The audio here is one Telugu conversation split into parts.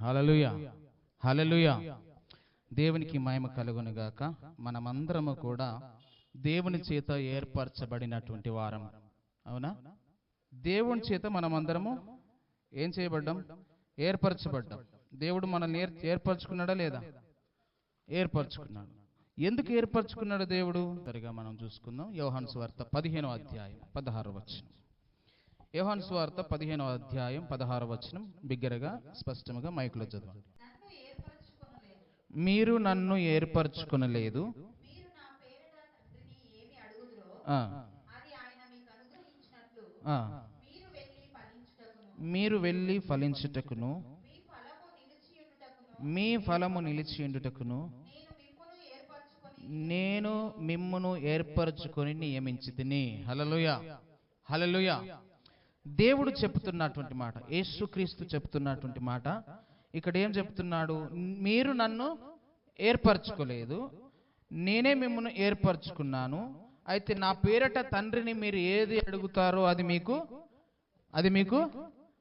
హల్లెలూయా, హల్లెలూయా. దేవునికి మహిమ కలుగును గాక. మనమందరము కూడా దేవుని చేత ఏర్పరచబడినటువంటి వారం. అవునా? దేవుని చేత మనమందరము ఏం చేయబడ్డాం? ఏర్పరచబడ్డాం. దేవుడు మనల్ని ఏర్పరచుకున్నాడా లేదా? ఏర్పరచుకున్నాడు. ఎందుకు ఏర్పరచుకున్నాడు దేవుడు? సరిగా మనం చూసుకుందాం. యోహాను సువార్త 15వ అధ్యాయం 16వ వచనం. యోహాను సువార్త 15వ అధ్యాయం 16వ వచనం బిగ్గరగా స్పష్టంగా మైకులో చదవండి. మీరు నన్ను ఏర్పరచుకొనలేదు, మీరు వెళ్ళి ఫలించుటకును మీ ఫలము నిలిచియుండుటకును నేను మిమ్మును ఏర్పరచుకొని నియమించితిని. హల్లెలూయా, హల్లెలూయా. దేవుడు చెప్తున్నటువంటి మాట, యేసుక్రీస్తు చెప్తున్నటువంటి మాట. ఇక్కడ ఏం చెప్తున్నాడు? మీరు నన్ను ఏర్పరచుకోలేదు, నేనే మిమ్మల్ని ఏర్పరచుకున్నాను. అయితే నా పేరట తండ్రిని మీరు ఏది అడుగుతారో అది మీకు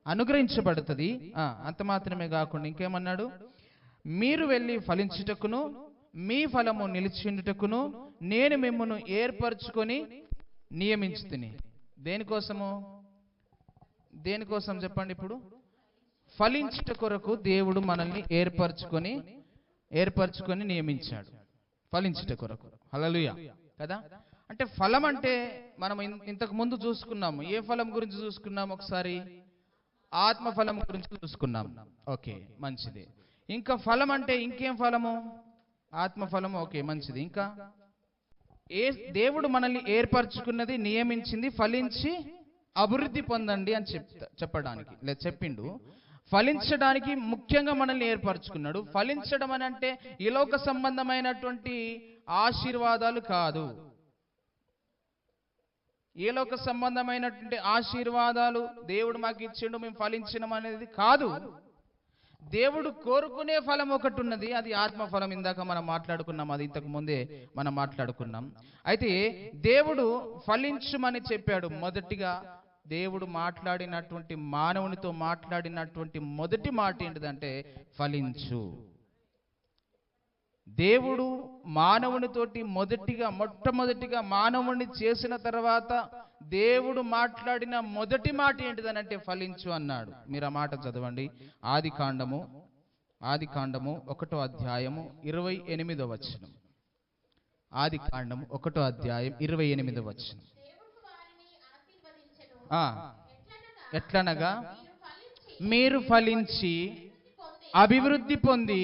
అనుగ్రహించబడుతుంది. అంత మాత్రమే కాకుండా ఇంకేమన్నాడు? మీరు వెళ్ళి ఫలించుటకును మీ ఫలము నిలిచిండుటకును నేను మిమ్మల్ని ఏర్పరచుకొని నియమించుతిని. దేనికోసం చెప్పండి ఇప్పుడు? ఫలించుట కొరకు దేవుడు మనల్ని ఏర్పరచుకొని నియమించాడు. ఫలించుట కొరకు. హల్లెలూయా కదా. అంటే ఫలం అంటే మనం ఇంతకు ముందు చూసుకున్నాము. ఏ ఫలం గురించి చూసుకున్నాము? ఒకసారి ఆత్మ ఫలం గురించి చూసుకున్నాం. ఓకే, మంచిది. ఇంకా ఫలం అంటే ఇంకేం ఫలము? ఆత్మ ఫలము. ఓకే, మంచిది. ఇంకా దేవుడు మనల్ని ఏర్పరచుకున్నది, నియమించింది ఫలించి అభివృద్ధి పొందండి అని చెప్పడానికి చెప్పిండు. ఫలించడానికి ముఖ్యంగా మనల్ని ఏర్పరచుకున్నాడు. ఫలించడం అని అంటే ఈ లోక సంబంధమైనటువంటి ఆశీర్వాదాలు కాదు. ఏ లోక సంబంధమైనటువంటి ఆశీర్వాదాలు దేవుడు మాకు ఇచ్చిండు మేము ఫలించడం అనేది కాదు. దేవుడు కోరుకునే ఫలం ఒకటి ఉన్నది, అది ఆత్మ ఫలం. ఇందాక మనం మాట్లాడుకున్నాం, అది ఇంతకు ముందే మనం మాట్లాడుకున్నాం. అయితే దేవుడు ఫలించుమని చెప్పాడు. మొదటిగా దేవుడు మాట్లాడినటువంటి మానవునితో మాట్లాడినటువంటి మొదటి మాట ఏంటిదంటే ఫలించు. దేవుడు మానవునితోటి మొట్టమొదటిగా మానవుని చేసిన తర్వాత దేవుడు మాట్లాడిన మొదటి మాట ఏంటిదనంటే ఫలించు అన్నాడు. మీరు ఆ మాట చదవండి. ఆది కాండము 1వ అధ్యాయము 28వ వచనం. ఆది కాండము 1వ అధ్యాయం 28వ వచనం. ఎట్లనగా మీరు ఫలించి అభివృద్ధి పొంది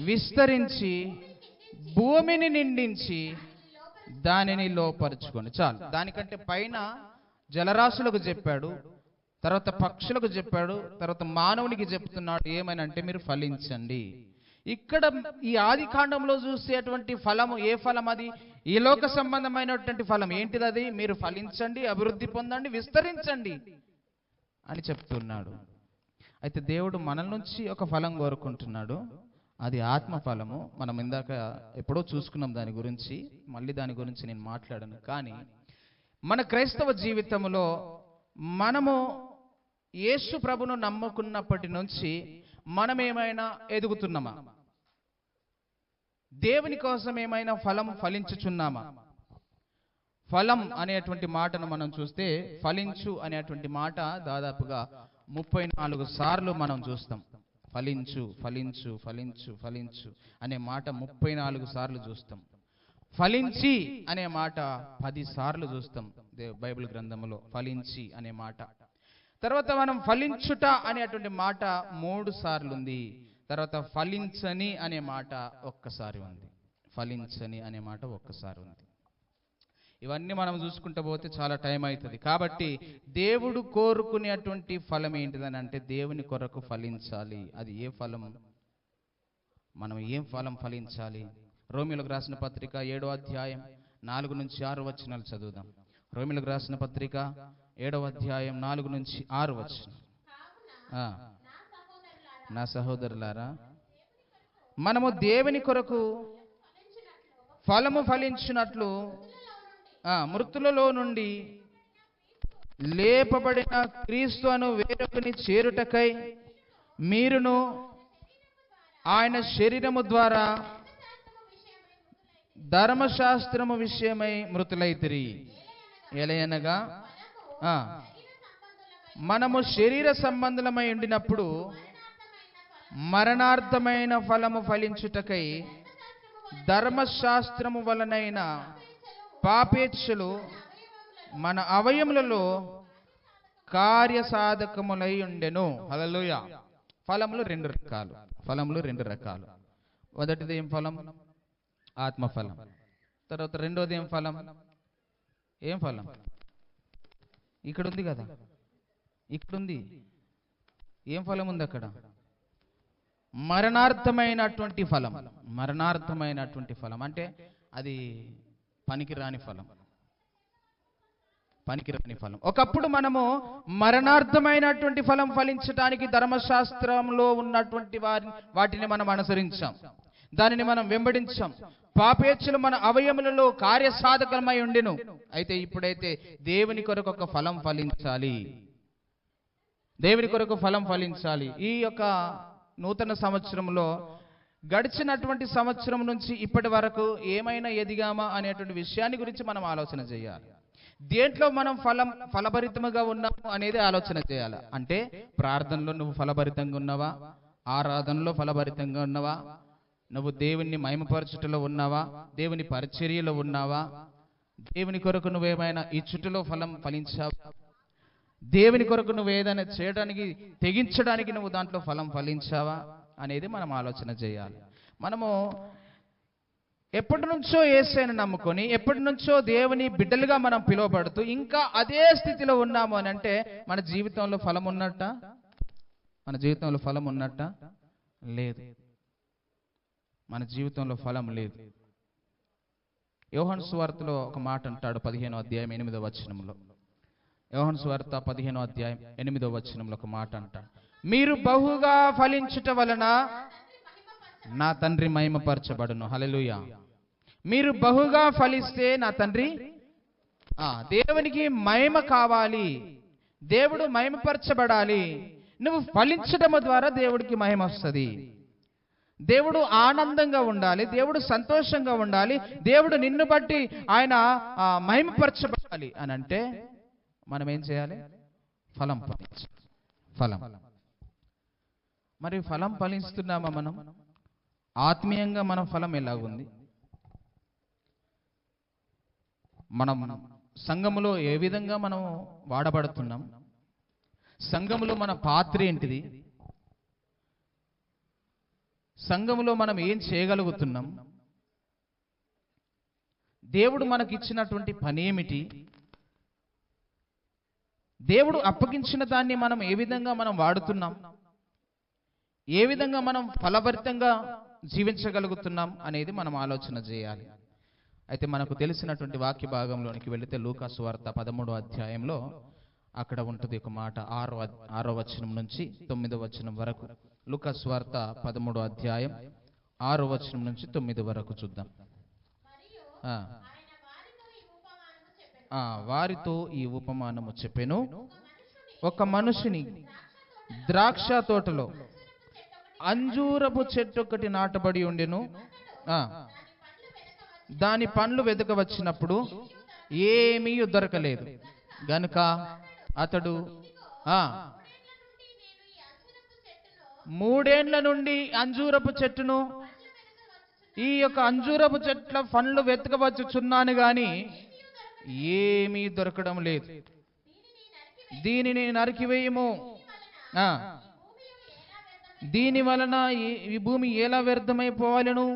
విస్తరించి భూమిని నిండించి దానిని లోపరుచుకోండి. చాలు. దానికంటే పైన జలరాశులకు చెప్పాడు, తర్వాత పక్షులకు చెప్పాడు, తర్వాత మానవునికి చెప్తున్నాడు. ఏమనంటే మీరు ఫలించండి. ఇక్కడ ఈ ఆది కాండంలో చూసేటువంటి ఫలము ఏ ఫలం? అది ఈ లోక సంబంధమైనటువంటి ఫలం. ఏంటిది అది? మీరు ఫలించండి, అభివృద్ధి పొందండి, విస్తరించండి అని చెప్తున్నాడు. అయితే దేవుడు మనల నుంచి ఒక ఫలం కోరుకుంటున్నాడు, అది ఆత్మ ఫలము. మనం ఇందాక ఎప్పుడో చూసుకున్నాం దాని గురించి, మళ్ళీ దాని గురించి నేను మాట్లాడను. కానీ మన క్రైస్తవ జీవితంలో మనము యేసు ప్రభును నమ్ముకున్నప్పటి నుంచి మనం ఏమైనా ఎదుగుతున్నామా? దేవుని కోసం ఏమైనా ఫలించుచున్నామా? ఫలం అనేటువంటి మాటను మనం చూస్తే, ఫలించు అనేటువంటి మాట దాదాపుగా 34 సార్లు మనం చూస్తాం. ఫలించు ఫలించు ఫలించు ఫలించు అనే మాట 34 సార్లు చూస్తాం. ఫలించి అనే మాట 10 సార్లు చూస్తాం బైబిల్ గ్రంథంలో. ఫలించి అనే మాట. తర్వాత మనం ఫలించుట అనేటువంటి మాట 3 సార్లు ఉంది. తర్వాత ఫలించని అనే మాట ఒక్కసారి ఉంది. ఫలించని అనే మాట ఒక్కసారి ఉంది. ఇవన్నీ మనం చూసుకుంటూ పోతే చాలా టైం అవుతుంది. కాబట్టి దేవుడు కోరుకునేటువంటి ఫలం ఏంటిదని అంటే దేవుని కొరకు ఫలించాలి. అది ఏ ఫలం? మనం ఏం ఫలం ఫలించాలి? రోమీయులకు రాసిన పత్రిక 7వ అధ్యాయం 4 నుంచి 6 వచనాలు చదువుదాం. రోమీయులకు రాసిన పత్రిక 7వ అధ్యాయం 4 నుంచి 6 వచనం. నా సహోదరులారా, మనము దేవుని కొరకు ఫలము ఫలించినట్లు మృతులలో నుండి లేపబడిన క్రీస్తు అను వేరొకని చేరుటకై మీరును ఆయన శరీరము ద్వారా ధర్మశాస్త్రము విషయమై మృతులైతిరి. ఎలయనగా మనము శరీర సంబంధులమై ఉండినప్పుడు మరణార్థమైన ఫలము ఫలించుటకై ధర్మశాస్త్రము వలనైన పాపేచ్ఛలు మన అవయములలో కార్యసాధకములై ఉండెను. హల్లెలూయా. ఫలములు రెండు రకాలు. మొదటిది ఏం ఫలం? ఆత్మఫలం. తర్వాత రెండోది ఏం ఫలం? ఇక్కడ ఉంది కదా, ఇక్కడుంది. ఏం ఫలం ఉంది అక్కడ? మరణార్థమైనటువంటి ఫలం అంటే అది పనికిరాని ఫలం. ఒకప్పుడు మనము మరణార్థమైనటువంటి ఫలం ఫలించడానికి ధర్మశాస్త్రంలో ఉన్నటువంటి వాటిని మనం అనుసరించాం, దానిని మనం వెంబడించాం. పాపేచ్ఛలు మన అవయములలో కార్యసాధకమై ఉండెను. అయితే ఇప్పుడైతే దేవుని కొరకు ఒక ఫలం ఫలించాలి. ఈ యొక్క నూతన సంవత్సరంలో గడిచినటువంటి సంవత్సరం నుంచి ఇప్పటి వరకు ఏమైనా ఎదిగామా అనేటువంటి విషయాన్ని గురించి మనం ఆలోచన చేయాలి. దేంట్లో మనం ఫలభరితముగా ఉన్నాము అనేది ఆలోచన చేయాలి. అంటే ప్రార్థనలో నువ్వు ఫలభరితంగా ఉన్నావా? ఆరాధనలో ఫలభరితంగా ఉన్నావా? నువ్వు దేవుని మహిమపరచుటలో ఉన్నావా? దేవుని పరిచర్యలో ఉన్నావా? దేవుని కొరకు నువ్వేమైనా ఇచ్చుటలో ఫలించావా? దేవుని కొరకు నువ్వు ఏదైనా చేయడానికి తెగించడానికి నువ్వు దాంట్లో ఫలించావా అనేది మనం ఆలోచన చేయాలి. మనము ఎప్పటి నుంచో యేసయ్యను నమ్ముకొని ఎప్పటి నుంచో దేవుని బిడ్డలుగా మనం పిలువబడుతూ ఇంకా అదే స్థితిలో ఉన్నాము అని అంటే మన జీవితంలో ఫలం ఉన్నట్ట? లేదు. మన జీవితంలో ఫలం లేదు. యోహాను సువార్తలో ఒక మాట అంటాడు, 15వ అధ్యాయం 8వ వచనంలో. యోహాను సువార్త 15వ అధ్యాయం 8వ వచనంలో ఒక మాట అంటాడు, మీరు బహుగా ఫలించుట వలన నా తండ్రి మహిమపరచబడును. హల్లెలూయా. మీరు బహుగా ఫలిస్తే నా తండ్రి, దేవునికి మహిమ కావాలి, దేవుడు మహిమపరచబడాలి. నువ్వు ఫలించడం ద్వారా దేవుడికి మహిమ వస్తుంది. దేవుడు ఆనందంగా ఉండాలి, దేవుడు సంతోషంగా ఉండాలి, దేవుడు నిన్ను బట్టి ఆయన మహిమపరచబడాలి అని అంటే మనం ఏం చేయాలి? ఫలం. మరి ఫలం ఫలిస్తున్నామా? మనం ఆత్మీయంగా మన ఫలం ఎలాగుంది? మనం సంఘములో ఏ విధంగా మనం వాడబడుతున్నాం? సంఘములో మన పాత్ర ఏంటిది? సంఘములో మనం ఏం చేయగలుగుతున్నాం? దేవుడు మనకిచ్చినటువంటి పని ఏమిటి? దేవుడు అప్పగించిన దాన్ని మనం ఏ విధంగా మనం వాడుతున్నాం? ఏ విధంగా మనం ఫలభరితంగా జీవించగలుగుతున్నాం అనేది మనం ఆలోచన చేయాలి. అయితే మనకు తెలిసినటువంటి వాక్య భాగంలోనికి వెళితే లూకా సువార్త 13వ అధ్యాయంలో అక్కడ ఉంటుంది ఒక మాట, 6వ వచనం నుంచి 9వ వచనం వరకు. లూకా సువార్త 13వ అధ్యాయం 6వ వచనం నుంచి 9 వరకు చూద్దాం. వారితో ఈ ఉపమానము చెప్పెను, ఒక మనుషుని ద్రాక్ష తోటలో అంజూరపు చెట్టు ఒకటి నాటబడి ఉండెను. దాని పండ్లు వెదక వచ్చినప్పుడు ఏమీ దొరకలేదు గనుక అతడు 3 ఏండ్ల నుండి అంజూరపు చెట్టును, ఈ యొక్క అంజూరపు చెట్ల పండ్లు వెతకవచ్చుచున్నాను గాని ఏమీ దొరకడం లేదు. దీనిని నరికివేయము, దీని వలన ఈ భూమి ఎలా వ్యర్థమైపోవాలను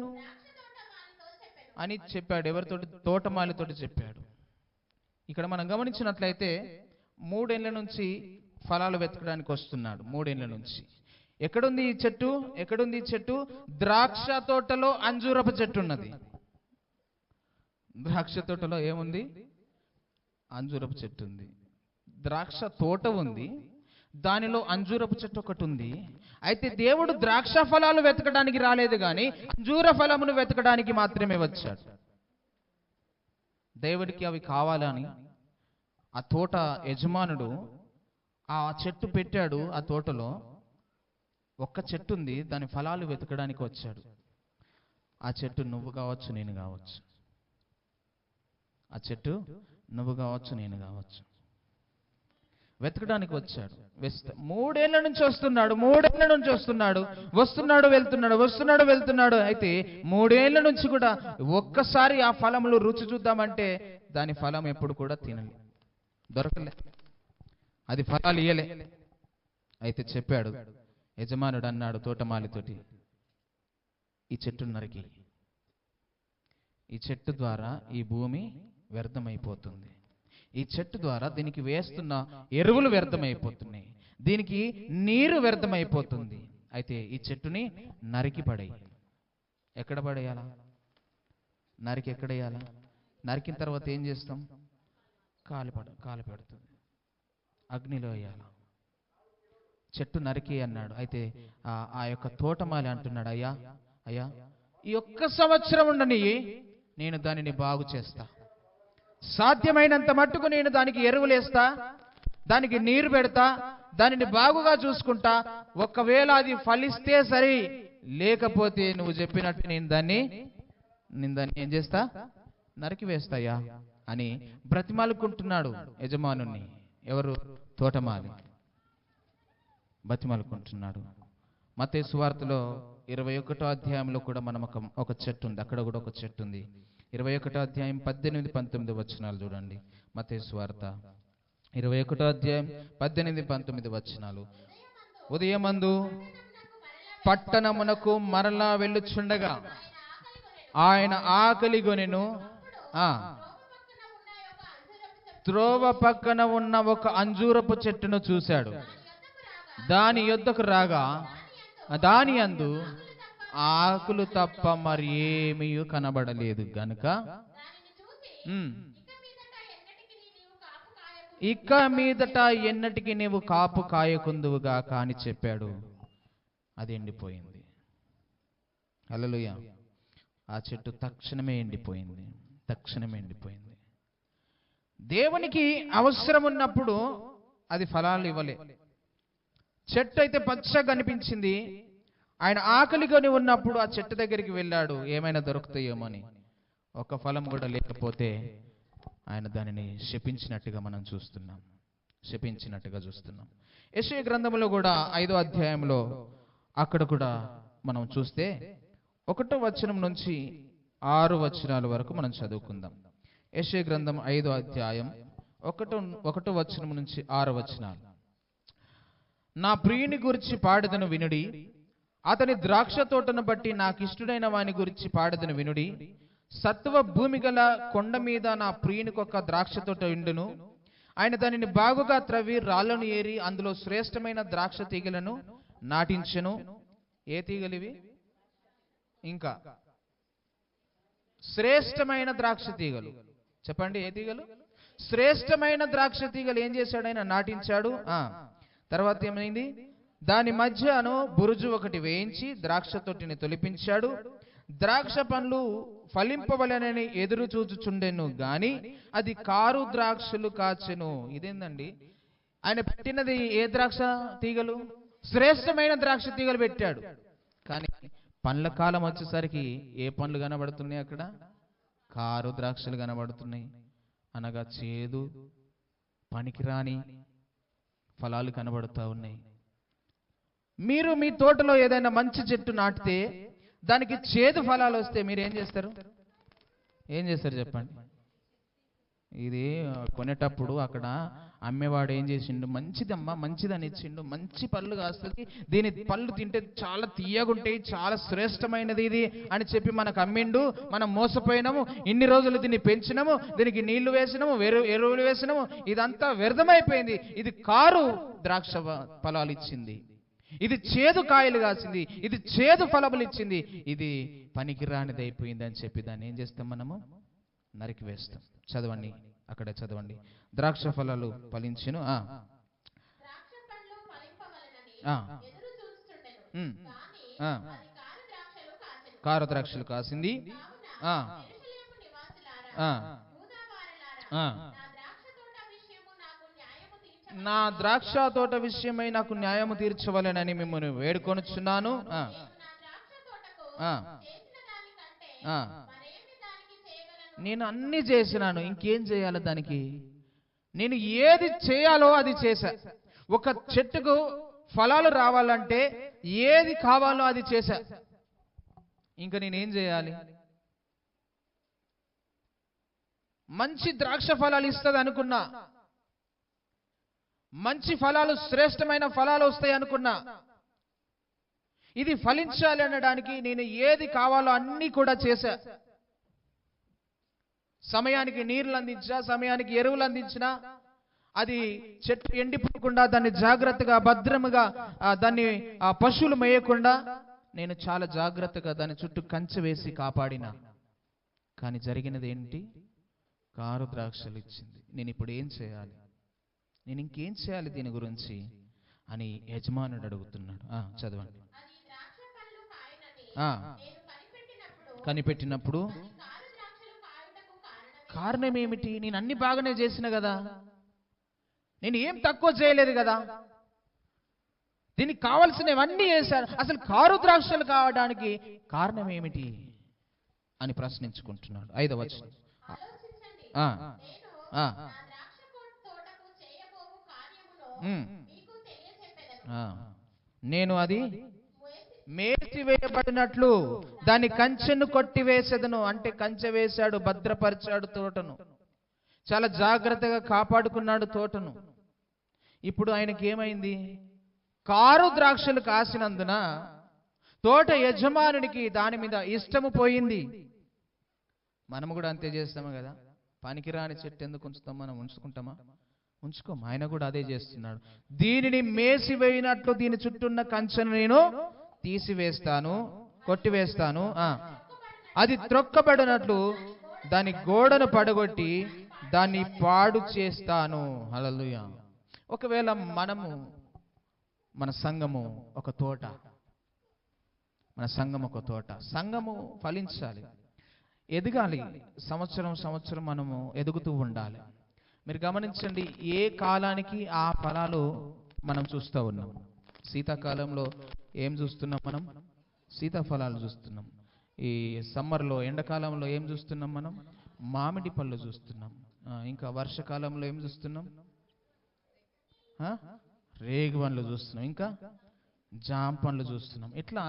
అని చెప్పాడు. ఎవరితోటి? తోటమాలితోటి చెప్పాడు. ఇక్కడ మనం గమనించినట్లయితే 3 ఏండ్ల నుంచి ఫలాలు వెతకడానికి వస్తున్నాడు. 3 ఏండ్ల నుంచి. ఎక్కడుంది ఈ చెట్టు? ద్రాక్ష తోటలో అంజూరపు చెట్టు ఉన్నది. ద్రాక్ష తోటలో ఏముంది? అంజూరపు చెట్టు ఉంది. ద్రాక్ష తోట ఉంది, దానిలో అంజూరపు చెట్టు ఒకటి ఉంది. అయితే దేవుడు ద్రాక్ష ఫలాలు వెతకడానికి రాలేదు కానీ అంజూర ఫలమును వెతకడానికి మాత్రమే వచ్చాడు. దేవుడికి అవి కావాలని ఆ తోట యజమానుడు ఆ చెట్టు పెట్టాడు. ఆ తోటలో ఒక్క చెట్టు ఉంది, దాని ఫలాలు వెతకడానికి వచ్చాడు. ఆ చెట్టు నువ్వు కావచ్చు, నేను కావచ్చు. ఆ చెట్టు నువ్వు కావచ్చు, నేను కావచ్చు. వెతకడానికి వచ్చాడు. 3 ఏళ్ల నుంచి వస్తున్నాడు, వెళ్తున్నాడు. అయితే 3 ఏళ్ల నుంచి కూడా ఒక్కసారి ఆ ఫలములు రుచి చూద్దామంటే దాని ఫలం ఎప్పుడు కూడా దొరకలే. అది ఫలాలు ఇయ్యలే. అయితే చెప్పాడు, యజమానుడు అన్నాడు తోటమాలితోటి, ఈ చెట్టు నరికి, ఈ చెట్టు ద్వారా ఈ భూమి వ్యర్థమైపోతుంది. ఈ చెట్టు ద్వారా దీనికి వేస్తున్న ఎరువులు వ్యర్థమైపోతున్నాయి, దీనికి నీరు వ్యర్థమైపోతుంది. అయితే ఈ చెట్టుని నరికి పడేయి. ఎక్కడ పడేయాలా? నరికి ఎక్కడేయాలా? నరికిన తర్వాత ఏం చేస్తాం? కాలి పెడుతుంది, అగ్నిలో వేయాలా. చెట్టు నరికి అన్నాడు. అయితే ఆ యొక్క తోటమాలి అంటున్నాడు, అయ్యా ఈ ఒక్క సంవత్సరం ఉండని, నేను దానిని బాగు చేస్తా, సాధ్యమైనంత మట్టుకు నేను దానికి ఎరువులేస్తా, దానికి నీరు పెడతా, దానిని బాగుగా చూసుకుంటా. ఒకవేళ అది ఫలిస్తే సరి, లేకపోతే నువ్వు చెప్పినట్టు నేను దాన్ని ఏం చేస్తా? నరికి వేస్తాయా అని బ్రతిమాలుకుంటున్నాడు యజమానుని. ఎవరు? తోటమాలి బతిమాలుకుంటున్నాడు. మత్తయి సువార్తలో 21వ అధ్యాయంలో కూడా మనం ఒక చెట్టు ఉంది, అక్కడ కూడా ఒక చెట్టు ఉంది. 21వ అధ్యాయం 18, 19 వచనాలు చూడండి. మత్తయి సువార్త 21వ అధ్యాయం 18, 19 వచనాలు. ఉదయమందు పట్టణమునకు మరలా వెళ్ళుచుండగా ఆయన ఆకలి గొనెను. త్రోవ పక్కన ఉన్న ఒక అంజూరపు చెట్టును చూశాడు. దాని యొద్దకు రాగా దాని యందు ఆకులు తప్ప మరి ఏమీ కనబడలేదు గనుక ఇక మీదట ఎన్నటికి నీవు కాపు కాయకుందువుగా కాని చెప్పాడు. అది ఎండిపోయింది. హల్లెలూయా. ఆ చెట్టు తక్షణమే ఎండిపోయింది. దేవునికి అవసరం ఉన్నప్పుడు అది ఫలాలు ఇవ్వలే. చెట్టు అయితే పచ్చగా కనిపించింది. ఆయన ఆకలికొని ఉన్నప్పుడు ఆ చెట్టు దగ్గరికి వెళ్ళాడు, ఏమైనా దొరుకుతాయేమోని. ఒక ఫలం కూడా లేకపోతే ఆయన దానిని శపించినట్టుగా చూస్తున్నాం. యెషయా గ్రంథంలో కూడా 5వ అధ్యాయంలో అక్కడ కూడా మనం చూస్తే 1వ వచనం నుంచి 6 వచనాల వరకు మనం చదువుకుందాం. యెషయా గ్రంథం 5వ అధ్యాయం 1వ వచనం నుంచి 6 వచనాలు. నా ప్రియుని గురించి పాడెదను వినుడి, అతని ద్రాక్ష తోటను బట్టి నాకిష్టుడైన వాని గురించి పాడెదను వినుడి. సత్వ భూమి గల కొండ మీద నా ప్రియునికొక ద్రాక్ష తోట ఉండును. ఆయన దానిని బాగుగా త్రవ్వి రాళ్లను ఏరి అందులో శ్రేష్టమైన ద్రాక్ష తీగలను నాటించెను. ఏ తీగలివి? ఇంకా శ్రేష్టమైన ద్రాక్ష తీగలు. చెప్పండి, ఏ తీగలు? శ్రేష్టమైన ద్రాక్ష తీగలు ఏం చేశాడు? ఆయన నాటించాడు. తర్వాత ఏమైంది? దాని మధ్యను బురుజు ఒకటి వేయించి ద్రాక్ష తొట్టిని తొలిపించాడు. ద్రాక్ష పండ్లు ఫలింపవలనని ఎదురు చూచుచుండెను గాని అది కారు ద్రాక్షలు కాచెను. ఇదేందండి? ఆయన పెట్టినది ఏ ద్రాక్ష తీగలు? శ్రేష్టమైన ద్రాక్ష తీగలు పెట్టాడు. కానీ పండ్ల కాలం వచ్చేసరికి ఏ పండ్లు కనబడుతున్నాయి? అక్కడ కారు ద్రాక్షలు కనబడుతున్నాయి. అనగా చేదు, పనికిరాని ఫలాలు కనబడుతూ ఉన్నాయి. మీరు మీ తోటలో ఏదైనా మంచి చెట్టు నాటితే దానికి చేదు ఫలాలు వస్తే మీరు ఏం చేస్తారు? చెప్పండి. ఇది కొనేటప్పుడు అక్కడ అమ్మేవాడు ఏం చేసిండు? మంచిదమ్మా, మంచిదని ఇచ్చిండు, మంచి పళ్ళు కాస్తుంది, దీని పళ్ళు తింటే చాలా తీయగుంటాయి, చాలా శ్రేష్టమైనది ఇది అని చెప్పి మనకు అమ్మిండు. మనం మోసపోయినాము. ఇన్ని రోజులు దీన్ని పెంచినాము, దీనికి నీళ్లు వేసినాము, ఎరువులు వేసినాము, ఇదంతా వ్యర్థమైపోయింది. ఇది కారు ద్రాక్ష ఫలాలు ఇచ్చింది, ఇది చేదు కాయలు కాసింది, ఇది చేదు ఫలములు ఇచ్చింది, ఇది పనికిరానిది అయిపోయింది అని చెప్పి దాన్ని ఏం చేస్తాం? మనము నరికి వేస్తాం. చదవండి, అక్కడే చదవండి. ద్రాక్ష ఫలాలు ఫలించును, కారు ద్రాక్షలు కాసింది. నా ద్రాక్ష తోట విషయమై నాకు న్యాయము తీర్చవలెనని మిమ్మల్ని వేడుకొనుచున్నాను. నేను అన్ని చేసినాను, ఇంకేం చేయాలి దానికి? నేను ఏది చేయాలో అది చేశా. ఒక చెట్టుకు ఫలాలు రావాలంటే ఏది కావాలో అది చేశా. ఇంకా నేనేం చేయాలి? మంచి ద్రాక్ష ఫలాలు ఇస్తుంది అనుకున్నా, మంచి ఫలాలు, శ్రేష్టమైన ఫలాలు వస్తాయి అనుకున్నా. ఇది ఫలించాలి అనడానికి నేను ఏది కావాలో అన్నీ కూడా చేశా. సమయానికి నీళ్లు అందించా, సమయానికి ఎరువులు అందించినా, అది చెట్టు ఎండిపోకుండా దాన్ని జాగ్రత్తగా భద్రముగా దాన్ని పశువులు మేయకుండా నేను చాలా జాగ్రత్తగా దాని చుట్టూ కంచె వేసి కాపాడినా. కానీ జరిగినది ఏంటి? కారు ద్రాక్షలు ఇచ్చింది. నేను ఇప్పుడు ఏం చేయాలి? నేను ఇంకేం చేయాలి దీని గురించి అని యజమానుడు అడుగుతున్నాడు. చదవండి. కనిపెట్టినప్పుడు కారణం ఏమిటి? నేను అన్ని బాగానే చేసిన కదా, నేను ఏం తక్కువ చేయలేదు కదా, దీనికి కావలసినవన్నీ చేశాను, అసలు కారు ద్రాక్షలు కావడానికి కారణం ఏమిటి అని ప్రశ్నించుకుంటున్నాడు. 5వ వచనం. నేను అది మేసివేయబడినట్లు దాని కంచెను కొట్టివేసేదను. అంటే కంచె వేశాడు, భద్రపరిచాడు తోటను, చాలా జాగ్రత్తగా కాపాడుకున్నాడు తోటను. ఇప్పుడు ఆయనకి ఏమైంది? కారు ద్రాక్షలు కాసినందున తోట యజమానునికి దాని మీద ఇష్టము పోయింది. మనము కూడా అంతే చేస్తాము కదా. పనికిరాని చెట్టు ఎందుకు ఉంచుతాం? మనం ఉంచుకుంటామా? ఉంచుకోము. ఆయన కూడా అదే చేస్తున్నాడు. దీనిని మేసివేయినట్లు దీని చుట్టూ ఉన్న కంచెను నేను తీసివేస్తాను, కొట్టివేస్తాను. అది త్రొక్కబడినట్లు దాని గోడను పడగొట్టి దాన్ని పాడు చేస్తాను. హల్లెలూయా. ఒకవేళ మనము, మన సంఘము ఒక తోట, మన సంఘం ఒక తోట. సంఘము ఫలించాలి, ఎదగాలి. సంవత్సరం మనము ఎదుగుతూ ఉండాలి. మీరు గమనించండి, ఏ కాలానికి ఆ ఫలాలు మనం చూస్తూ ఉన్నాం. శీతాకాలంలో ఏం చూస్తున్నాం మనం? సీతాఫలాలు చూస్తున్నాం. ఈ సమ్మర్లో, ఎండాకాలంలో ఏం చూస్తున్నాం మనం? మామిడి పళ్ళు చూస్తున్నాం. ఇంకా వర్షాకాలంలో ఏం చూస్తున్నాం? రేగు పండ్లు చూస్తున్నాం, ఇంకా జామ పండ్లు చూస్తున్నాం. ఇట్లా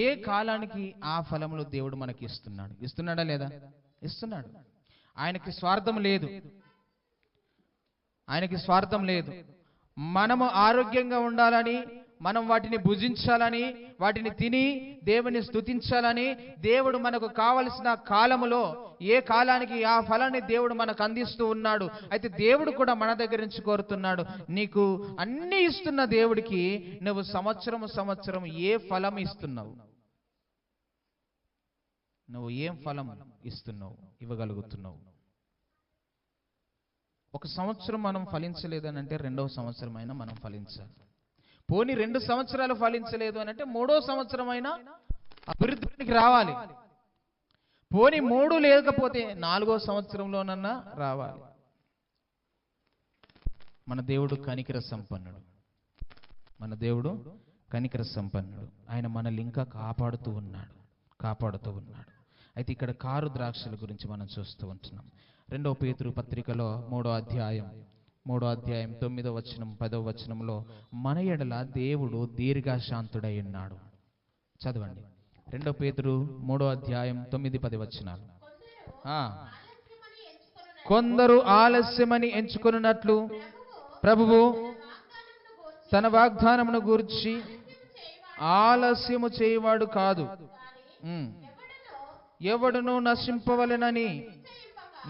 ఏ కాలానికి ఆ ఫలములు దేవుడు మనకి ఇస్తున్నాడు. ఇస్తున్నాడా లేదా? ఇస్తున్నాడు. ఆయనకి స్వార్థం లేదు, ఆయనకి స్వార్థం లేదు. మనము ఆరోగ్యంగా ఉండాలని, మనం వాటిని భుజించాలని, వాటిని తిని దేవుని స్తుతించాలని దేవుడు మనకు కావలసిన కాలములో, ఏ కాలానికి ఆ ఫలాన్ని దేవుడు మనకు అందిస్తూ ఉన్నాడు. అయితే దేవుడు కూడా మన దగ్గర నుంచి కోరుతున్నాడు, నీకు అన్ని ఇస్తున్న దేవుడికి నువ్వు సంవత్సరం ఏ ఫలం ఇస్తున్నావు? నువ్వు ఏం ఫలం ఇస్తున్నావు, ఇవ్వగలుగుతున్నావు? ఒక సంవత్సరం మనం ఫలించలేదని అంటే 2వ సంవత్సరం అయినా మనం ఫలించాలి. పోనీ 2 సంవత్సరాలు ఫలించలేదు అని అంటే 3వ సంవత్సరం అయినా అభివృద్ధికి రావాలి. పోనీ 3 లేకపోతే 4వ సంవత్సరంలోనన్నా రావాలి. మన దేవుడు కనికర సంపన్నుడు, మన దేవుడు కనికర సంపన్నుడు. ఆయన మనల్ని ఇంకా కాపాడుతూ ఉన్నాడు. అయితే ఇక్కడ కారు ద్రాక్షల గురించి మనం చూస్తూ ఉంటున్నాం. 2వ పేతురు పత్రికలో 3వ అధ్యాయం 9వ వచనం 10వ వచనంలో మన ఎడల దేవుడు దీర్ఘశాంతుడై ఉన్నాడు. చదవండి. 2 పేతురు 3వ అధ్యాయం 9-10 వచనాలు. కొందరు ఆలస్యమని ఎంచుకొనున్నట్లు ప్రభువు తన వాగ్దానమును గూర్చి ఆలస్యము చేయవాడు కాదు, ఎవడును నశింపవలెనని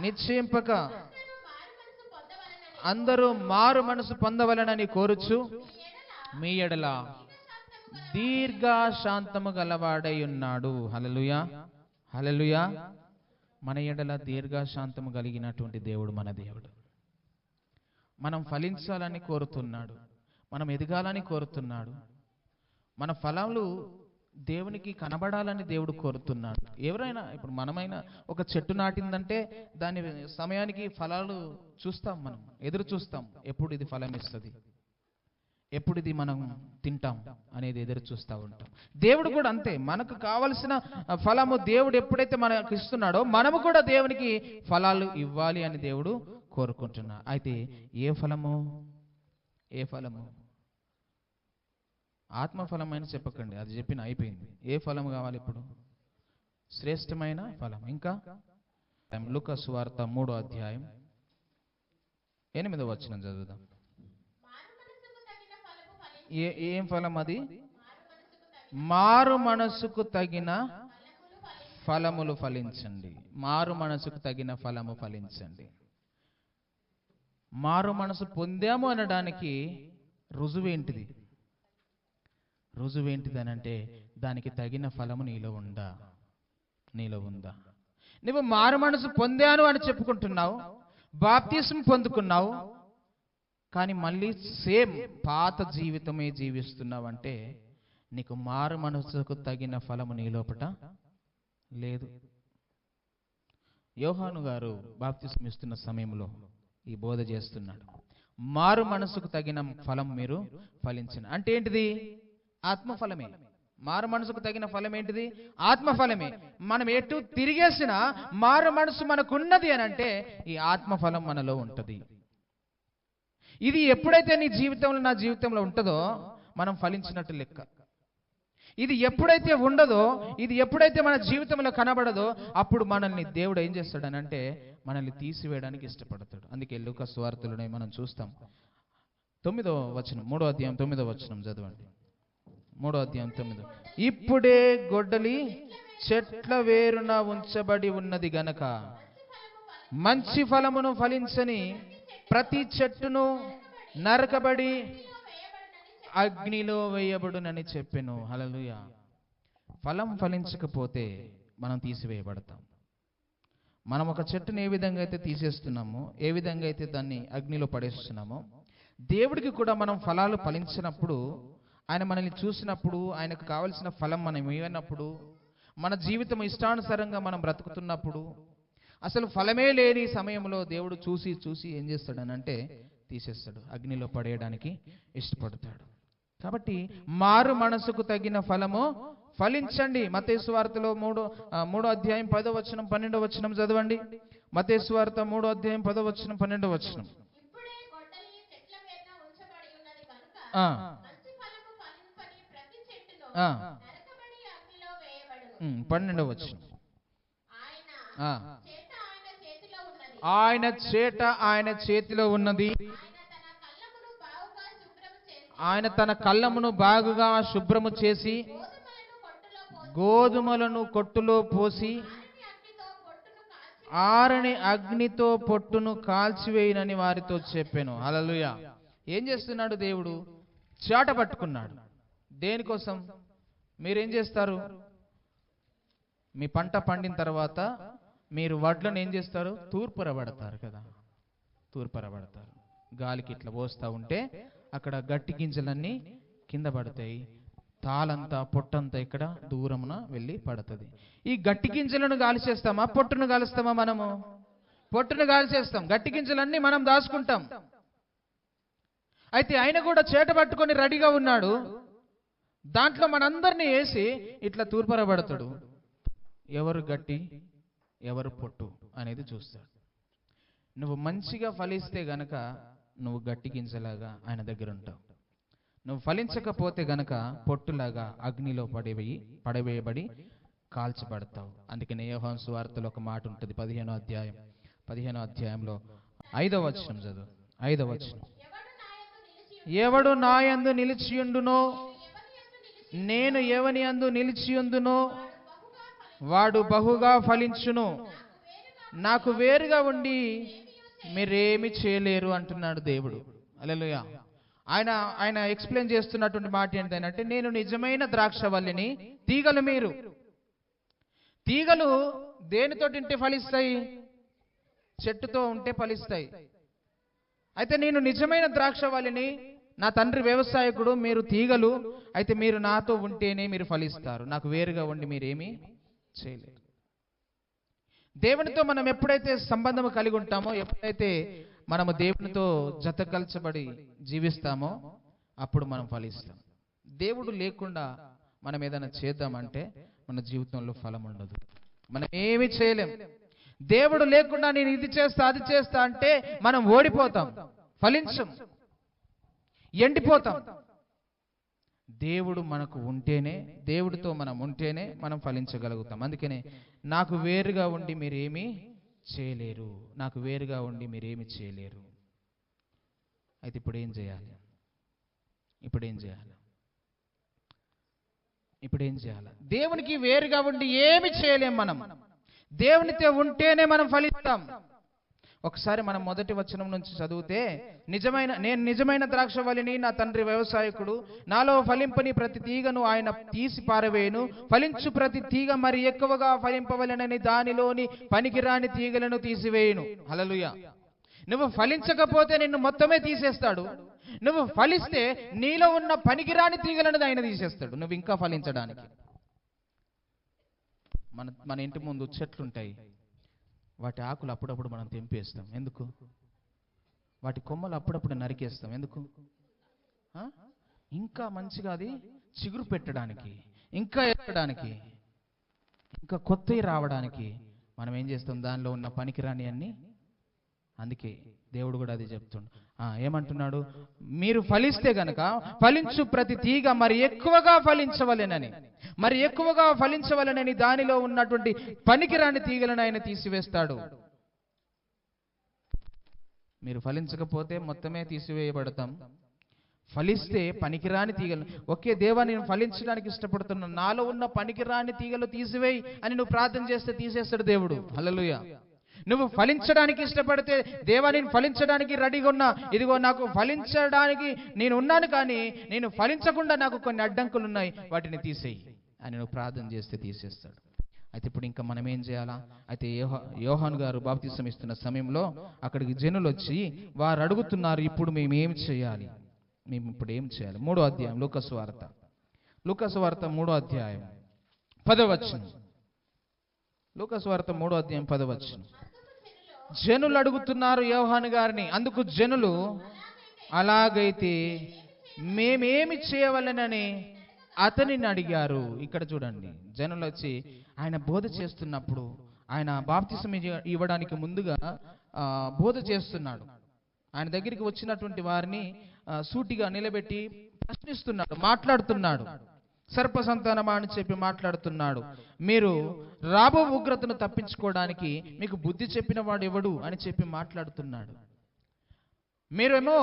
నిశ్చయింపక అందరూ మారు మనసు పొందవలెనని కోరుచు మీ ఎడల దీర్ఘశాంతము గలవాడై ఉన్నాడు. హల్లెలూయా, హల్లెలూయా. మన ఎడల దీర్ఘశాంతము కలిగినటువంటి దేవుడు మన దేవుడు. మనం ఫలించాలని కోరుతున్నాడు, మనం ఎదగాలని కోరుతున్నాడు. మన ఫలాలు దేవునికి కనబడాలని దేవుడు కోరుతున్నాడు. ఎవరైనా, ఇప్పుడు మనమైనా ఒక చెట్టు నాటిందంటే దాని సమయానికి ఫలాలు చూస్తాం, మనం ఎదురు చూస్తాం, ఎప్పుడు ఇది ఫలం ఇస్తుంది, ఎప్పుడు ఇది మనం తింటాం అనేది ఎదురు చూస్తూ ఉంటాం. దేవుడు కూడా అంతే, మనకు కావలసిన ఫలము దేవుడు ఎప్పుడైతే మనకు ఇస్తున్నాడో మనము కూడా దేవునికి ఫలాలు ఇవ్వాలి అని దేవుడు కోరుకుంటున్నాడు. అయితే ఏ ఫలము? ఏ ఫలము? ఆత్మఫలం అని చెప్పకండి, అది చెప్పిన అయిపోయింది. ఏ ఫలం కావాలి ఇప్పుడు? శ్రేష్టమైన ఫలం. ఇంకా లూకా సువార్త 3వ అధ్యాయం 8వ వచనం చదువుదాం. ఏం ఫలం అది? మారు మనసుకు తగిన ఫలములు ఫలించండి. మారు మనసుకు తగిన ఫలము ఫలించండి. మారు మనసు పొందాము అనడానికి రుజువేంటిది? రుజువేంటిది అంటే దానికి తగిన ఫలము నీలో ఉందా? నీలో ఉందా? నువ్వు మారు మనసు పొందాను అని చెప్పుకుంటున్నావు, బాప్తిసం పొందుకున్నావు, కానీ మళ్ళీ సేమ్ పాత జీవితమే జీవిస్తున్నావు అంటే నీకు మారు మనసుకు తగిన ఫలము నీ లోపట లేదు. యోహాను గారు బాప్తిసం ఇస్తున్న సమయంలో ఈ బోధ చేస్తున్నాడు. మారు మనసుకు తగిన ఫలం మీరు ఫలించిన అంటే ఏంటిది? ఆత్మఫలమే. మారు మనసుకు తగిన ఫలం ఏంటిది? ఆత్మఫలమే. మనం ఎటు తిరిగేసినా మారు మనసు మనకున్నది అని అంటే ఈ ఆత్మఫలం మనలో ఉంటుంది. ఇది ఎప్పుడైతే నీ జీవితంలో, నా జీవితంలో ఉంటుందో మనం ఫలించినట్టు లెక్క. ఇది ఎప్పుడైతే ఉండదో, ఇది ఎప్పుడైతే మన జీవితంలో కనబడదో అప్పుడు మనల్ని దేవుడు ఏం చేస్తాడని అంటే మనల్ని తీసివేయడానికి ఇష్టపడతాడు. అందుకే లూకా సువార్తలోనే మనం చూస్తాం. 9వ వచనం, 3వ అధ్యాయం 9వ వచనం చదవండి. 3వ అధ్యాయం 9. ఇప్పుడే గొడ్డలి చెట్ల వేరున ఉంచబడి ఉన్నది గనక మంచి ఫలమును ఫలించని ప్రతి చెట్టును నరకబడి అగ్నిలో వేయబడునని చెప్పెను. హల్లెలూయా. ఫలం ఫలించకపోతే మనం తీసివేయబడతాం. మనం ఒక చెట్టుని ఏ విధంగా అయితే తీసేస్తున్నామో, ఏ విధంగా అయితే దాన్ని అగ్నిలో పడేస్తున్నామో, దేవుడికి కూడా మనం ఫలాలు ఫలించినప్పుడు, ఆయన మనల్ని చూసినప్పుడు, ఆయనకు కావలసిన ఫలం మనం ఇవ్వనప్పుడు, మన జీవితం ఇష్టానుసారంగా మనం బ్రతుకుతున్నప్పుడు, అసలు ఫలమే లేని సమయంలో దేవుడు చూసి చూసి ఏం చేస్తాడనంటే తీసేస్తాడు, అగ్నిలో పడేయడానికి ఇష్టపడతాడు. కాబట్టి మారు మనసుకు తగిన ఫలము ఫలించండి. మత్తయి సువార్తలో 3వ అధ్యాయం 10వ వచనం 12వ వచనం చదవండి. మత్తయి సువార్త 3వ అధ్యాయం 10వ వచనం 12వ వచనం. 12వ వచనం. ఆయన చేట ఆయన చేతిలో ఉన్నది, ఆయన తన కళ్ళమును బాగుగా శుభ్రము చేసి గోధుమలను కొట్టులో పోసి ఆరని అగ్నితో పొట్టును కాల్చివేయనని వారితో చెప్పాను. హల్లెలూయా. ఏం చేస్తున్నాడు దేవుడు? చాట పట్టుకున్నాడు. దేనికోసం? మీరేం చేస్తారు? మీ పంట పండిన తర్వాత మీరు వడ్లను ఏం చేస్తారు? తూర్పురబడతారు కదా, తూర్పురబడతారు. గాలికి ఇట్లా పోస్తూ ఉంటే అక్కడ గట్టి గింజలన్నీ కింద పడతాయి, తాళంతా పొట్టంతా ఇక్కడ దూరమున వెళ్ళి పడుతుంది. ఈ గట్టి గింజలను గాలిచేస్తామా, పొట్టును గాలుస్తామా? మనము పొట్టును గాలిచేస్తాం, గట్టి గింజలన్నీ మనం దాచుకుంటాం. అయితే ఆయన కూడా చేట పట్టుకొని రెడీగా ఉన్నాడు, దాంట్లో మనందరినీ వేసి ఇట్లా తూర్పురబడతాడు. ఎవరు గట్టి ఎవరు పొట్టు అనేది చూస్తాడు. నువ్వు మంచిగా ఫలిస్తే గనక నువ్వు గట్టి గింజలాగా ఆయన దగ్గర ఉంటావు. నువ్వు ఫలించకపోతే గనక పొట్టులాగా అగ్నిలో పడవేయబడి కాల్చబడతావు. అందుకనే యోహాను సువార్తలో ఒక మాట ఉంటుంది, 15వ అధ్యాయంలో 5వ వచనం చదువు. 5వ వచనం. ఎవడు నాయందు నిలిచియుండునో, నేను ఎవని యందు నిలిచియుందునో వాడు బహుగా ఫలించును, నాకు వేరుగా ఉండి మీరేమి చేయలేరు అంటున్నాడు దేవుడు. హల్లెలూయా. ఆయన ఎక్స్ప్లెయిన్ చేస్తున్నటువంటి మాట ఏంటంటే, నేను నిజమైన ద్రాక్షవల్లిని, తీగలు మీరు. తీగలు దేనితో ఉంటే ఫలిస్తాయి? చెట్టుతో ఉంటే ఫలిస్తాయి. అయితే నేను నిజమైన ద్రాక్షవల్లిని, నా తండ్రి వ్యవసాయకుడు, మీరు తీగలు, అయితే మీరు నాతో ఉంటేనే మీరు ఫలిస్తారు, నాకు వేరుగా ఉండి మీరేమీ చేయలేరు. దేవునితో మనం ఎప్పుడైతే సంబంధం కలిగి ఉంటామో, ఎప్పుడైతే మనము దేవునితో జతకల్చబడి జీవిస్తామో అప్పుడు మనం ఫలిస్తాం. దేవుడు లేకుండా మనం ఏదైనా చేద్దామంటే మన జీవితంలో ఫలం ఉండదు, మనం ఏమీ చేయలేం. దేవుడు లేకుండా నేను ఇది చేస్తా అది చేస్తా అంటే మనం ఓడిపోతాం, ఫలించం, ఎండిపోతాం. దేవుడు మనకు ఉంటేనే, దేవుడితో మనం ఉంటేనే మనం ఫలించగలుగుతాం. అందుకనే నాకు వేరుగా ఉండి మీరేమీ చేయలేరు, నాకు వేరుగా ఉండి మీరేమీ చేయలేరు. అయితే ఇప్పుడు ఏం చేయాలి? ఇప్పుడు ఏం చేయాలి? దేవునికి వేరుగా ఉండి ఏమి చేయలేం మనం. దేవునితో ఉంటేనే మనం ఫలిస్తాం. ఒకసారి మనం మొదటి వచనం నుంచి చదివితే, నేను నిజమైన ద్రాక్షవల్లిని, నా తండ్రి వ్యవసాయకుడు, నాలో ఫలింపని ప్రతి తీగను ఆయన తీసి పారవేయును, ఫలించు ప్రతి తీగ మరి ఎక్కువగా ఫలింపవలెనని దానిలోని పనికిరాని తీగలను తీసివేయును. హల్లెలూయా. నువ్వు ఫలించకపోతే నిన్ను మొత్తమే తీసేస్తాడు, నువ్వు ఫలిస్తే నీలో ఉన్న పనికిరాని తీగలను ఆయన తీసేస్తాడు, నువ్వు ఇంకా ఫలించడానికి. మన ఇంటి ముందు చెట్లుంటాయి, వాటి ఆకులు అప్పుడప్పుడు మనం తెంపేస్తాం. ఎందుకు? వాటి కొమ్మలు అప్పుడప్పుడు నరికేస్తాం. ఎందుకు? ఇంకా మంచిగా అది చిగురు పెట్టడానికి, ఇంకా ఎక్కడానికి, ఇంకా కొత్తవి రావడానికి మనం ఏం చేస్తాం? దానిలో ఉన్న పనికిరాని అన్ని. అందుకే దేవుడు కూడా అది చెప్తుండు. ఏమంటున్నాడు? మీరు ఫలిస్తే గనక ఫలించు ప్రతి తీగ మరి ఎక్కువగా ఫలించవలెనని, మరి ఎక్కువగా ఫలించవలెనని దానిలో ఉన్నటువంటి పనికిరాని తీగలను ఆయన తీసివేస్తాడు. మీరు ఫలించకపోతే మొత్తమే తీసివేయబడతాం, ఫలిస్తే పనికిరాని తీగలు. ఓకే దేవా, నేను ఫలించడానికి ఇష్టపడుతున్నాను, నాలో ఉన్న పనికిరాని తీగలు తీసివేయి అని నువ్వు ప్రార్థన చేస్తే తీసేస్తాడు దేవుడు. హల్లెలూయా. నువ్వు ఫలించడానికి ఇష్టపడితే, దేవా నేను ఫలించడానికి రెడీగా ఉన్నా, ఇదిగో నాకు ఫలించడానికి నేను ఉన్నాను, కానీ నేను ఫలించకుండా నాకు కొన్ని అడ్డంకులు ఉన్నాయి, వాటిని తీసేయి అని నువ్వు ప్రార్థన చేస్తే తీసేస్తాడు. అయితే ఇప్పుడు ఇంకా మనం ఏం చేయాలా? అయితే యోహాను గారు బాప్తిసం ఇస్తున్న సమయంలో అక్కడికి జనులు వచ్చి వారు అడుగుతున్నారు, ఇప్పుడు మేము ఏం చేయాలి? మేము ఇప్పుడు ఏం చేయాలి? 3వ అధ్యాయం లూకాసు వార్త 3వ అధ్యాయం 10వ వచనం. లూకాసు వార్త 3వ అధ్యాయం 10వ వచనం. జనులు అడుగుతున్నారు యోహాను గారిని. అందుకు జనులు, అలాగైతే మేమేమి చేయవలెనని అతనిని అడిగారు. ఇక్కడ చూడండి, జనులు వచ్చి ఆయన బోధ చేస్తున్నప్పుడు, ఆయన బాప్తిసం ఇవ్వడానికి ముందుగా బోధ చేస్తున్నాడు. ఆయన దగ్గరికి వచ్చినటువంటి వారిని సూటిగా నిలబెట్టి ప్రశ్నిస్తున్నాడు, మాట్లాడుతున్నాడు. సర్ప సంతానమా అని చెప్పి మాట్లాడుతున్నాడు. మీరు రాబో ఉగ్రతను తప్పించుకోవడానికి మీకు బుద్ధి చెప్పిన వాడు ఎవడు అని చెప్పి మాట్లాడుతున్నాడు. మీరేమో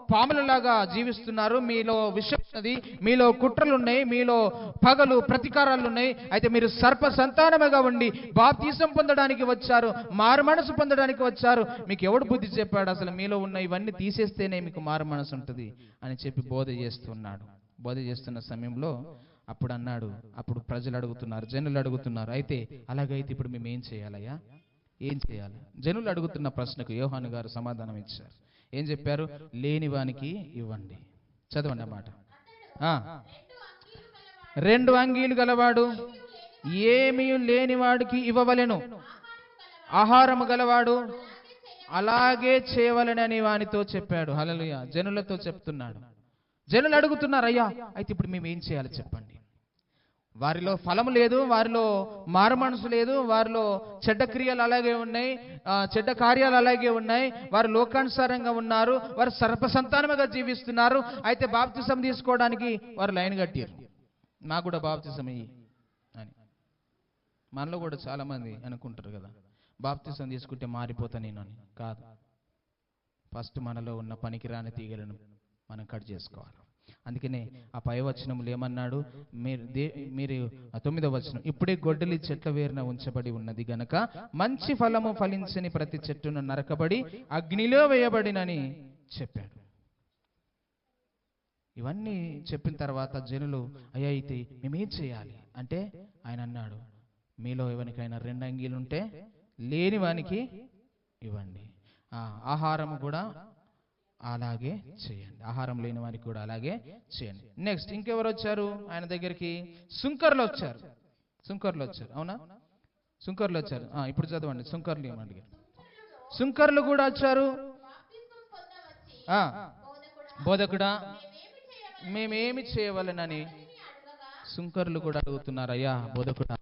పాములలాగా జీవిస్తున్నారు, మీలో విషం ఉన్నది, మీలో కుట్రలున్నాయి, మీలో పగలు ప్రతీకారాలున్నాయి. అయితే మీరు సర్ప సంతానముగా ఉండి బాప్తిసం పొందడానికి వచ్చారు, మారు మనసు పొందడానికి వచ్చారు. మీకు ఎవడు బుద్ధి చెప్పాడు? అసలు మీలో ఉన్న ఇవన్నీ తీసేస్తేనే మీకు మారు మనసు ఉంటుంది అని చెప్పి బోధ చేస్తున్నాడు. బోధ చేస్తున్న సమయంలో అప్పుడు ప్రజలు అడుగుతున్నారు, జనులు అడుగుతున్నారు, అయితే అలాగైతే ఇప్పుడు మేము ఏం చేయాలయ్యా? ఏం చేయాలి? జనులు అడుగుతున్న ప్రశ్నకు యోహాను గారు సమాధానం ఇచ్చారు. ఏం చెప్పారు? లేనివానికి ఇవ్వండి. చదవండి అన్నమాట. 2 అంగీలు గలవాడు ఏమీ లేనివాడికి ఇవ్వవలెను, ఆహారము గలవాడు అలాగే చేయవలెనని వానితో చెప్పాడు. హల్లెలూయా. జనులతో చెప్తున్నాడు. జనులు అడుగుతున్నారు, అయ్యా అయితే ఇప్పుడు మేము ఏం చేయాలి చెప్పండి? వారిలో ఫలము లేదు, వారిలో మారు మనసు లేదు, వారిలో చెడ్డ క్రియలు అలాగే ఉన్నాయి, చెడ్డ కార్యాలు అలాగే ఉన్నాయి, వారు లోకానుసారంగా ఉన్నారు, వారు సర్ప సంతానముగా జీవిస్తున్నారు. అయితే బాప్తిసం తీసుకోవడానికి వారు లైన్ కట్టారు, నాకు కూడా బాప్తిసం ఇయ్యి అని. మనలో కూడా చాలా మంది అనుకుంటారు కదా, బాప్తిసం తీసుకుంటే మారిపోతా నేను అని. కాదు, ఫస్ట్ మనలో ఉన్న పనికిరాని తీగలను మనం కట్ చేసుకోవాలి. అందుకనే ఆ పై వచనములు ఏమన్నాడు? మీరు 9వ వచనం, ఇప్పుడే గొడ్డలి చెట్ల వేరున ఉంచబడి ఉన్నది గనక మంచి ఫలము ఫలించని ప్రతి చెట్టును నరకబడి అగ్నిలో వేయబడినని చెప్పాడు. ఇవన్నీ చెప్పిన తర్వాత జనులు, అయ్యా అయితే మేమేం చేయాలి అంటే ఆయన అన్నాడు, మీలో ఎవరికైనా 2 అంగీలు ఉంటే లేని వానికి ఇవ్వండి, ఆహారము కూడా అలాగే చేయండి. ఆహారం లేని వారికి కూడా అలాగే చేయండి. నెక్స్ట్ ఇంకెవరు వచ్చారు ఆయన దగ్గరికి? సుంకర్లు వచ్చారు. సుంకర్లు వచ్చారు, అవునా? సుంకర్లు వచ్చారు. ఇప్పుడు చదవండి. సుంకర్లు ఏమడిగారు? సుంకర్లు కూడా వచ్చారు. బోధకుడా మేమేమి చేయవలనని సుంకర్లు కూడా అడుగుతున్నారు. అయ్యా బోధకుడా,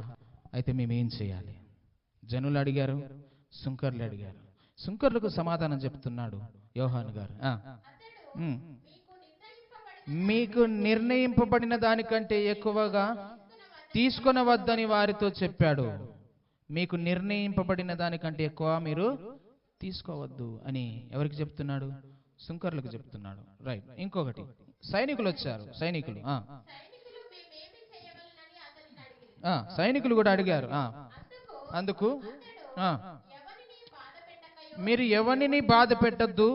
అయితే మేమేం చేయాలి? జనులు అడిగారు, సుంకర్లు అడిగారు. సుంకర్లకు సమాధానం చెప్తున్నాడు యోహాను గారు. మీకు నిర్ణయింపబడిన దానికంటే ఎక్కువగా తీసుకొనవద్దని వారితో చెప్పాడు. మీకు నిర్ణయింపబడిన దానికంటే ఎక్కువ మీరు తీసుకోవద్దు అని ఎవరికి చెప్తున్నాడు? సుంకర్లకు చెప్తున్నాడు. రైట్. ఇంకొకటి, సైనికులు వచ్చారు. సైనికులు సైనికులు కూడా అడిగారు. అందుకు మీరు ఎవరిని బాధ పెట్టద్దు,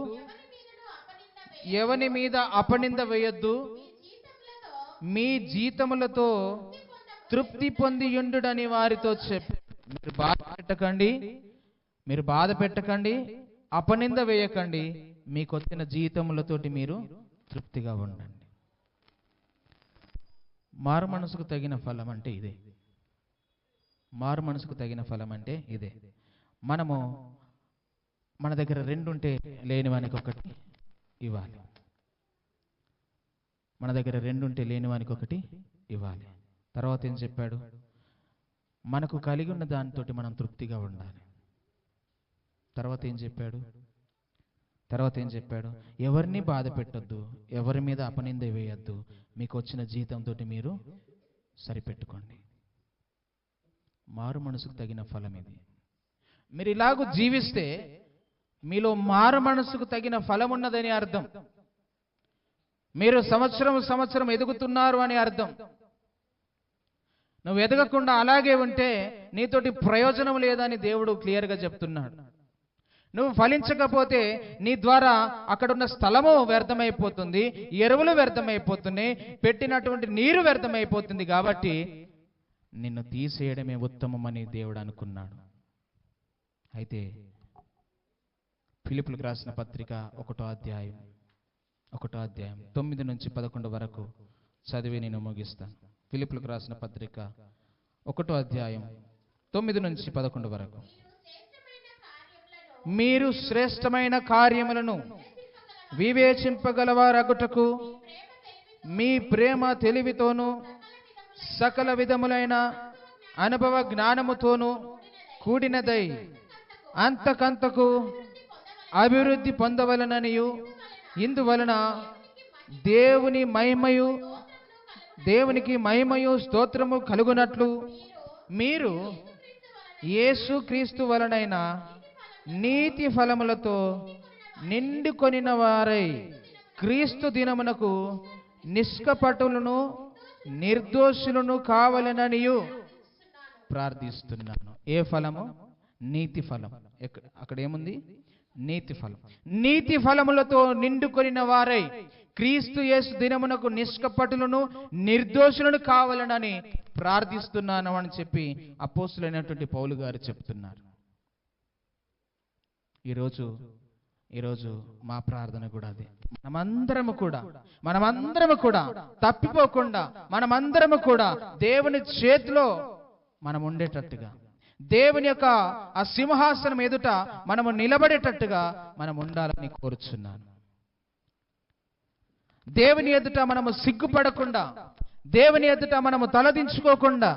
ఎవని మీద అపనింద వేయొద్దు, మీ జీతములతో తృప్తి పొందియుండుడని వారితో చెప్పి. మీరు బాధ పెట్టకండి, అపనింద వేయకండి, మీకు వచ్చిన జీతములతోటి మీరు తృప్తిగా ఉండండి. మారు మనసుకు తగిన ఫలం అంటే ఇదే. మారు మనసుకు తగిన ఫలం అంటే ఇదే. మనము మన దగ్గర 2 ఉంటే లేనివానికి ఒకటి ఇవ్వాలి. మన దగ్గర 2 ఉంటే లేనివానికి ఒకటి ఇవ్వాలి. తర్వాత ఏం చెప్పాడు? మనకు కలిగి ఉన్న దానితో మనం తృప్తిగా ఉండాలి. తర్వాత ఏం చెప్పాడు? ఎవరిని బాధ పెట్టొద్దు, ఎవరి మీద అపనింద వేయొద్దు, మీకు వచ్చిన జీతంతో మీరు సరిపెట్టుకోండి. మారు మనసుకు తగిన ఫలం ఇది. మీరు ఇలాగూ జీవిస్తే మీలో మారు మనసుకు తగిన ఫలం ఉన్నదని అర్థం. మీరు సంవత్సరం ఎదుగుతున్నారు అని అర్థం. నువ్వు ఎదగకుండా అలాగే ఉంటే నీతోటి ప్రయోజనం లేదని దేవుడు క్లియర్గా చెప్తున్నాడు. నువ్వు ఫలించకపోతే నీ ద్వారా అక్కడున్న స్థలము వ్యర్థమైపోతుంది, ఎరువులు వ్యర్థమైపోతున్నాయి, పెట్టినటువంటి నీరు వ్యర్థమైపోతుంది. కాబట్టి నిన్ను తీసేయడమే ఉత్తమమని దేవుడు అనుకున్నాడు. అయితే ఫిలిప్పులకు రాసిన పత్రిక 1వ అధ్యాయం 9 నుంచి 11 వరకు చదివి నేను ముగిస్తాను. ఫిలిప్పులకు రాసిన పత్రిక 1వ అధ్యాయం 9 నుంచి 11 వరకు. మీరు శ్రేష్టమైన కార్యములను వివేచింపగలవారగుటకు మీ ప్రేమ తెలివితోనూ సకల విధములైన అనుభవ జ్ఞానముతోనూ కూడినదై అంతకంతకు అభివృద్ధి పొందవలననియు, ఇందువలన దేవునికి మహిమయు స్తోత్రము కలుగునట్లు మీరు యేసుక్రీస్తు వలనైన నీతి ఫలములతో నిండుకొనిన వారై క్రీస్తు దినమునకు నిష్కపటులను నిర్దోషులను కావాలననియు ప్రార్థిస్తున్నాను. ఏ ఫలము? నీతి ఫలం. అక్కడ ఏముంది? నీతి ఫలం. నీతి ఫలములతో నిండుకొనిన వారై క్రీస్తు యేసు దినమునకు నిష్కపటులను నిర్దోషులను కావాలనని ప్రార్థిస్తున్నాను అని చెప్పి అపోస్తులైనటువంటి పౌలు గారు చెప్తున్నారు. ఈరోజు మా ప్రార్థన కూడా అదే. మనమందరము కూడా తప్పిపోకుండా, మనమందరము కూడా దేవుని చేతిలో మనం ఉండేటట్టుగా, దేవుని యొక్క ఆ సింహాసనం ఎదుట మనము నిలబడేటట్టుగా మనం ఉండాలని కోరుచున్నాను. దేవుని ఎదుట మనము సిగ్గుపడకుండా, దేవుని ఎదుట మనము తలదించుకోకుండా,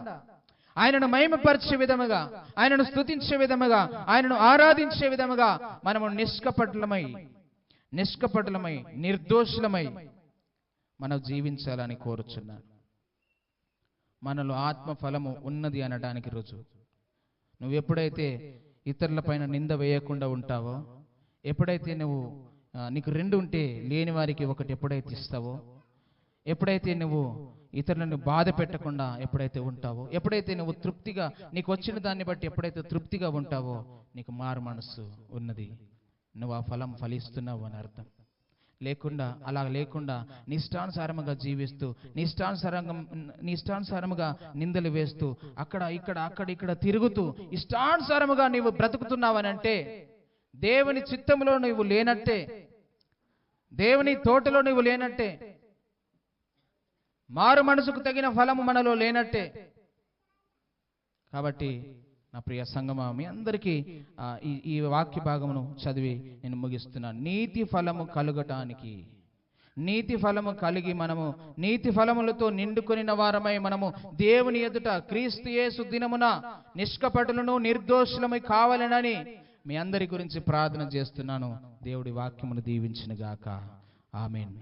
ఆయనను మహిమపరిచే విధముగా, ఆయనను స్తుతించే విధముగా, ఆయనను ఆరాధించే విధముగా మనము నిష్కపటులమై నిర్దోషులమై మనం జీవించాలని కోరుచున్నాను. మనలో ఆత్మ ఫలము ఉన్నది అనడానికి రుజువు. నువ్వు ఎప్పుడైతే ఇతరుల పైన నింద వేయకుండా ఉంటావో, ఎప్పుడైతే నీకు 2 ఉంటే లేని వారికి ఒకటి ఎప్పుడైతే ఇస్తావో, ఎప్పుడైతే నువ్వు ఇతరులను బాధ పెట్టకుండా ఎప్పుడైతే ఉంటావో, ఎప్పుడైతే నువ్వు తృప్తిగా నీకు వచ్చిన దాన్ని బట్టి ఎప్పుడైతే తృప్తిగా ఉంటావో, నీకు మారు మనస్సు ఉన్నది, నువ్వు ఆ ఫలం ఫలిస్తున్నావు అని అర్థం. అలా లేకుండా నిష్టానుసారముగా జీవిస్తూ, నిష్టానుసారముగా నిందలు వేస్తూ, అక్కడ తిరుగుతూ ఇష్టానుసారముగా నీవు బ్రతుకుతున్నావనంటే దేవుని చిత్తములో నువ్వు లేనట్టే. దేవుని తోటలో నువ్వు లేనట్టే. మారు మనసుకు తగిన ఫలము మనలో లేనట్టే. కాబట్టి నా ప్రియ సంగమా, మీ అందరికీ ఈ వాక్య భాగమును చదివి నేను ముగిస్తున్నాను. నీతి ఫలము కలుగటానికి, నీతి ఫలము కలిగి మనము నీతి ఫలములతో నిండుకొనిన వారమై మనము దేవుని ఎదుట క్రీస్తు యేసు దినమున నిష్కపటులను నిర్దోషులమై కావాలనని మీ అందరి గురించి ప్రార్థన చేస్తున్నాను. దేవుడి వాక్యమును దీవించునుగాక. ఆమేన్.